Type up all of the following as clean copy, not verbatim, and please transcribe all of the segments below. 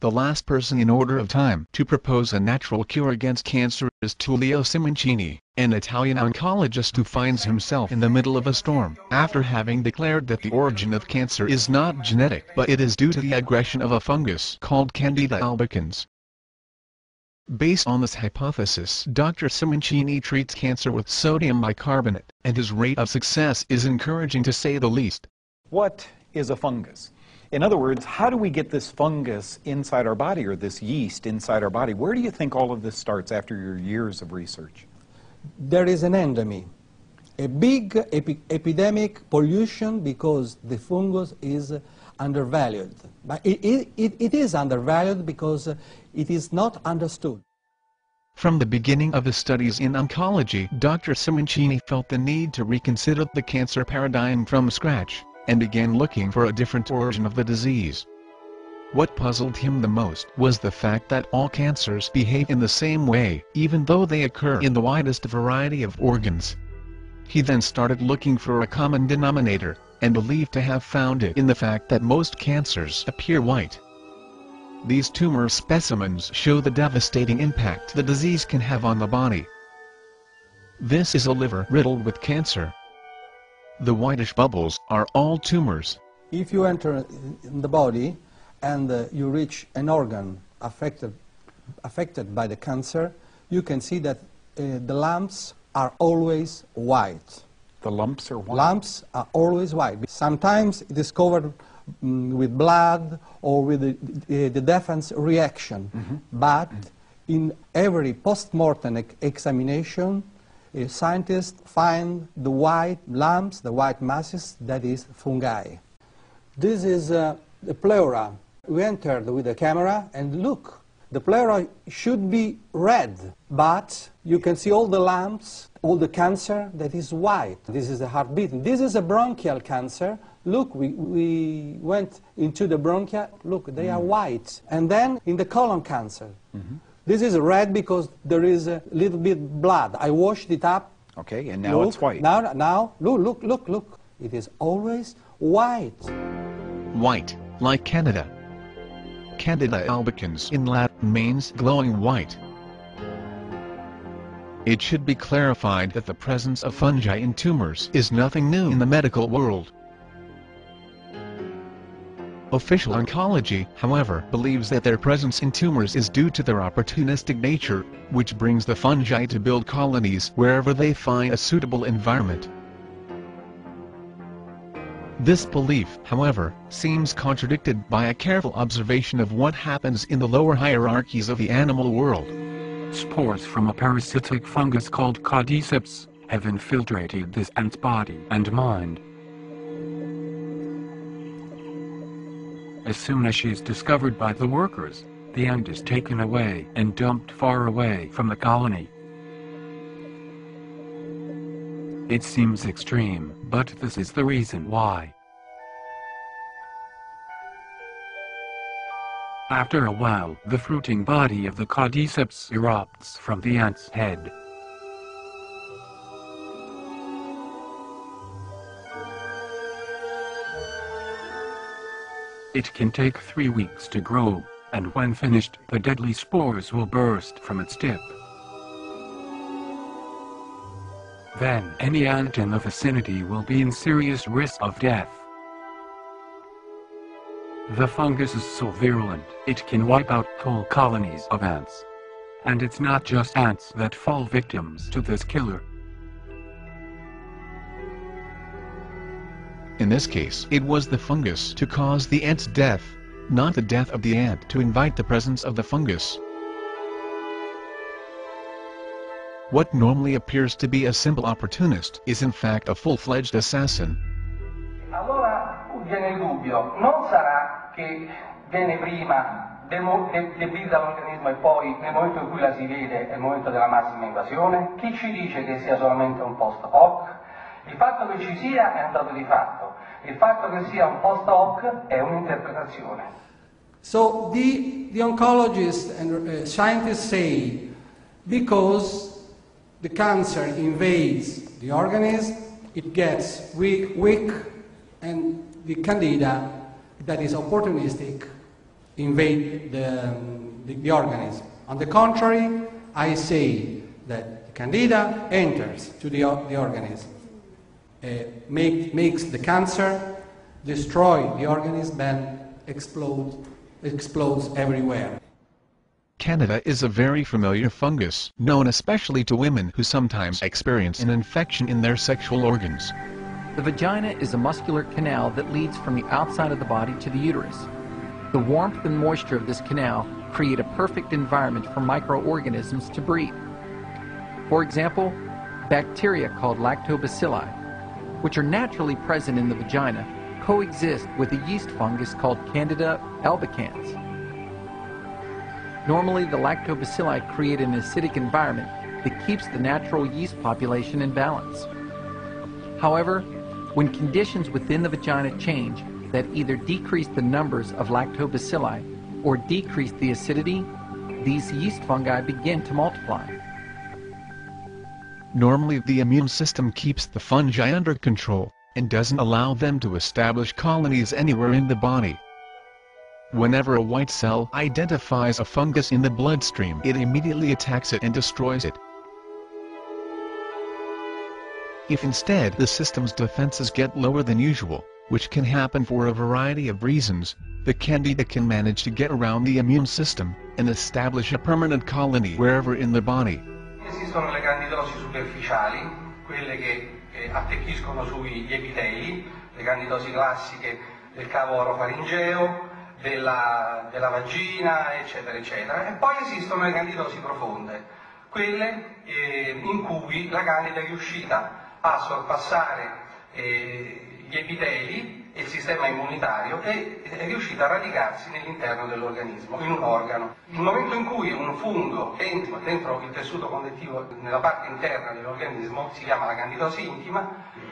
The last person in order of time to propose a natural cure against cancer is Dr Simoncini, an Italian oncologist who finds himself in the middle of a storm after having declared that the origin of cancer is not genetic but it is due to the aggression of a fungus called Candida albicans. Based on this hypothesis, Dr. Simoncini treats cancer with sodium bicarbonate, and his rate of success is encouraging to say the least. What is a fungus? In other words, how do we get this fungus inside our body, or this yeast inside our body? Where do you think all of this starts after your years of research? There is an endemic, a big epidemic pollution because the fungus is undervalued. But it is undervalued because it is not understood. From the beginning of his studies in oncology, Dr. Simoncini felt the need to reconsider the cancer paradigm from scratch, and began looking for a different origin of the disease. What puzzled him the most was the fact that all cancers behave in the same way, even though they occur in the widest variety of organs. He then started looking for a common denominator, and believed to have found it in the fact that most cancers appear white. These tumor specimens show the devastating impact the disease can have on the body. This is a liver riddled with cancer. The whitish bubbles are all tumors. If you enter in the body and you reach an organ affected by the cancer, you can see that the lumps are always white. The lumps are white? Lumps are always white. Sometimes it is covered with blood or with the defense reaction. But in every post-mortem examination, scientists find the white lumps, the white masses, that is fungi. This is the pleura. We entered with the camera and look, the pleura should be red, but you can see all the lumps, all the cancer that is white. This is the heartbeat. This is a bronchial cancer. Look, we went into the bronchia. Look, they are white. And then in the colon cancer. This is red because there is a little bit blood. I washed it up. Okay, and now it's white. Now, look. It is always white. White, like Candida. Candida albicans in Latin means glowing white. It should be clarified that the presence of fungi in tumors is nothing new in the medical world. Official oncology, however, believes that their presence in tumors is due to their opportunistic nature, which brings the fungi to build colonies wherever they find a suitable environment. This belief, however, seems contradicted by a careful observation of what happens in the lower hierarchies of the animal world. Spores from a parasitic fungus called cordyceps have infiltrated this ant's body and mind. As soon as she is discovered by the workers, the ant is taken away and dumped far away from the colony. It seems extreme, but this is the reason why. After a while, the fruiting body of the cordyceps erupts from the ant's head. It can take 3 weeks to grow, and when finished, the deadly spores will burst from its tip. Then, any ant in the vicinity will be in serious risk of death. The fungus is so virulent, it can wipe out whole colonies of ants. And it's not just ants that fall victims to this killer. In this case, it was the fungus to cause the ant's death, not the death of the ant to invite the presence of the fungus. What normally appears to be a simple opportunist is in fact a full-fledged assassin. Allora viene il dubbio, non sarà che viene prima debilita l'organismo e poi nel momento in cui la si vede è il momento della massima invasione? Chi ci dice che sia solamente un post hoc? Il fatto che ci sia è un dato di fatto, il fatto che sia un post hoc è un'interpretazione. So the oncologists and scientists say because the cancer invades the organism, it gets weak, and the candida that is opportunistic invade the organism. On the contrary, I say that the Candida enters to the organism, makes the cancer, destroy the organism, and explodes everywhere. Candida is a very familiar fungus, known especially to women who sometimes experience an infection in their sexual organs. The vagina is a muscular canal that leads from the outside of the body to the uterus. The warmth and moisture of this canal create a perfect environment for microorganisms to breed. For example, bacteria called lactobacilli, which are naturally present in the vagina, coexist with a yeast fungus called Candida albicans. Normally, the lactobacilli create an acidic environment that keeps the natural yeast population in balance. However, when conditions within the vagina change that either decrease the numbers of lactobacilli or decrease the acidity, these yeast fungi begin to multiply. Normally, the immune system keeps the fungi under control and doesn't allow them to establish colonies anywhere in the body. Whenever a white cell identifies a fungus in the bloodstream, it immediately attacks it and destroys it. If instead the system's defenses get lower than usual, which can happen for a variety of reasons, the Candida can manage to get around the immune system and establish a permanent colony wherever in the body. Esistono le candidosi superficiali, quelle che attecchiscono sugli epiteli, le candidosi classiche del cavo orofaringeo, della vagina, eccetera, eccetera. E poi esistono le candidosi profonde, quelle in cui la candida è riuscita a sorpassare gli epiteli e il sistema immunitario e è riuscita a radicarsi nell'interno dell'organismo, in un organo. Il momento in cui un fungo entra dentro il tessuto connettivo nella parte interna dell'organismo, si chiama la candidosi intima,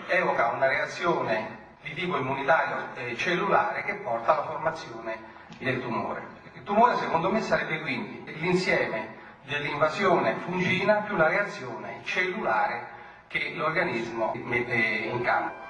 evoca una reazione di tipo immunitario cellulare che porta alla formazione del tumore. Il tumore, secondo me, sarebbe quindi l'insieme dell'invasione fungina più la reazione cellulare che l'organismo mette in campo.